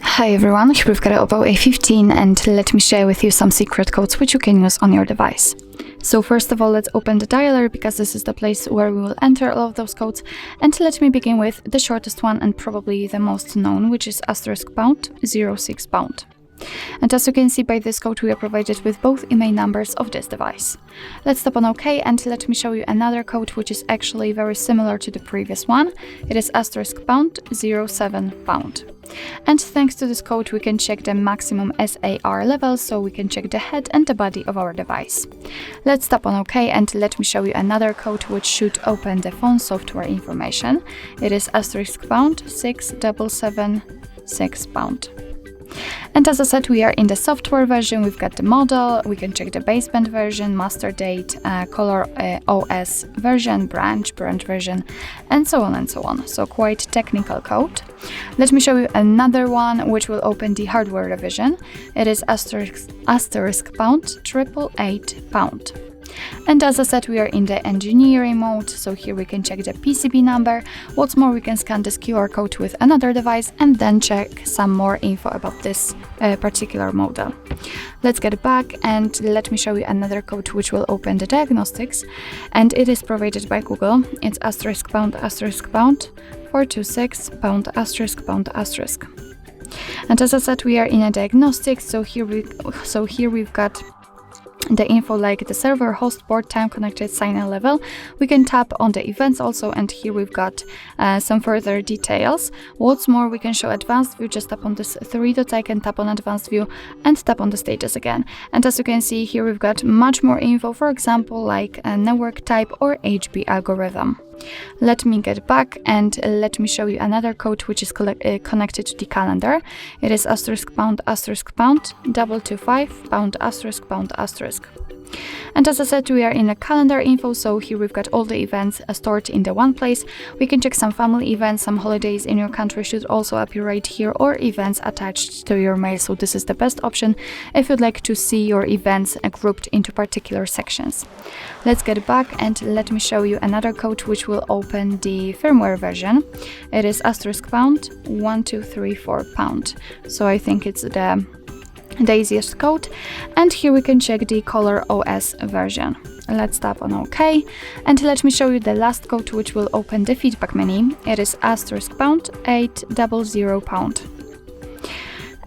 Hi everyone, here we've got an OPPO A15 and let me share with you some secret codes which you can use on your device. So first of all, let's open the dialer because this is the place where we will enter all of those codes, and let me begin with the shortest one and probably the most known, which is *#06#. And as you can see by this code, we are provided with both IMEI numbers of this device. Let's tap on OK and let me show you another code which is actually very similar to the previous one. It is *#07#. And thanks to this code we can check the maximum SAR level, so we can check the head and the body of our device. Let's tap on OK and let me show you another code which should open the phone software information. It is *#6776#. And as I said, we are in the software version. We've got the model, we can check the baseband version, master date, ColorOS version, branch version, and so on and so on. So quite technical code. Let me show you another one which will open the hardware revision. It is *#888#. And as I said, we are in the engineering mode, so here we can check the PCB number. What's more, we can scan this QR code with another device and then check some more info about this particular model. Let's get back and let me show you another code which will open the diagnostics, and it is provided by Google. It's *#426###. And as I said, we are in a diagnostics, so here we've got the info like the server, host, port, time connected, sign-in level. We can tap on the events also, and here we've got some further details. What's more, we can show advanced view. Just tap on this three dot icon, tap on advanced view and tap on the status again. And as you can see here, we've got much more info, for example like a network type or HB algorithm. Let me get back and let me show you another code which is connected to the calendar. It is *#225###. And as I said, we are in a calendar info, so here we've got all the events stored in the one place. We can check some family events, some holidays in your country should also appear right here, or events attached to your mail. So this is the best option if you'd like to see your events grouped into particular sections. Let's get back and let me show you another code which will open the firmware version. It is *#1234#. So I think it's the easiest code, and here we can check the ColorOS version. Let's tap on OK and let me show you the last code which will open the feedback menu. It is *#800#.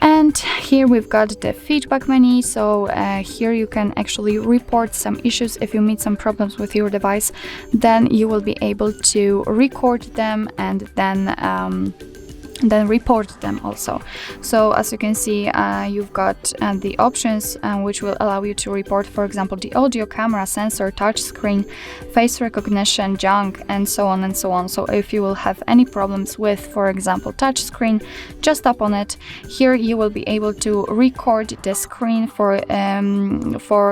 And here we've got the feedback menu, so here you can actually report some issues. If you meet some problems with your device, then you will be able to record them and then report them also. So as you can see, you've got the options which will allow you to report, for example, the audio, camera, sensor, touch screen, face recognition, junk, and so on and so on. So if you will have any problems with, for example, touch screen, just tap on it. Here you will be able to record the screen for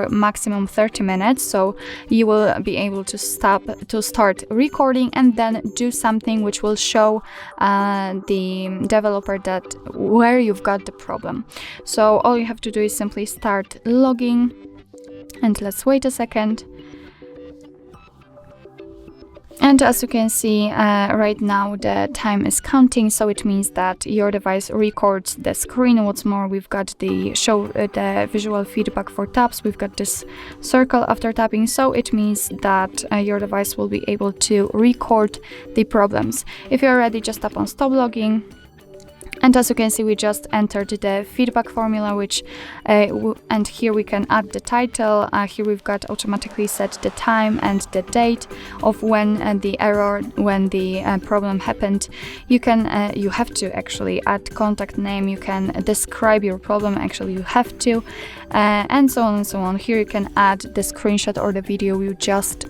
maximum 30 minutes. So you will be able to start recording and then do something which will show the developer that where you've got the problem. So all you have to do is simply start logging, and let's wait a second. And as you can see, right now the time is counting, so it means that your device records the screen. What's more, we've got the visual feedback for taps. We've got this circle after tapping, so it means that your device will be able to record the problems. If you're ready, just tap on stop logging. And as you can see, we just entered the feedback formula, and here we can add the title. Here we've got automatically set the time and the date of when the problem happened. You have to actually add contact name. You can describe your problem. Actually, you have to, and so on and so on. Here you can add the screenshot or the video you just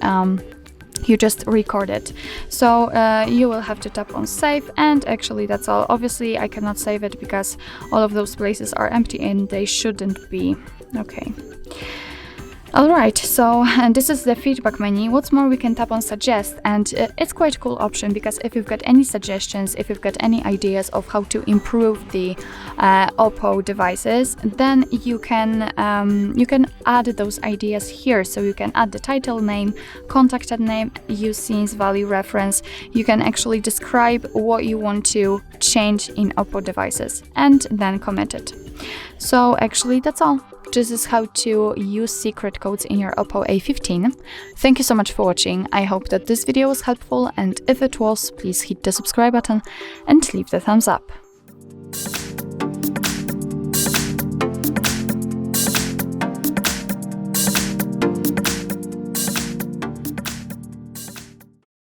recorded. So you will have to tap on save, and actually that's all. Obviously I cannot save it because all of those places are empty and they shouldn't be. Okay. Alright, so this is the feedback menu. What's more, we can tap on suggest, and it's quite a cool option because if you've got any suggestions, if you've got any ideas of how to improve the OPPO devices, then you can add those ideas here. So you can add the title name, contacted name, use scenes, value reference. You can actually describe what you want to change in OPPO devices and then commit it. So actually that's all. This is how to use secret codes in your OPPO A15. Thank you so much for watching. I hope that this video was helpful, and if it was, please hit the subscribe button and leave the thumbs up.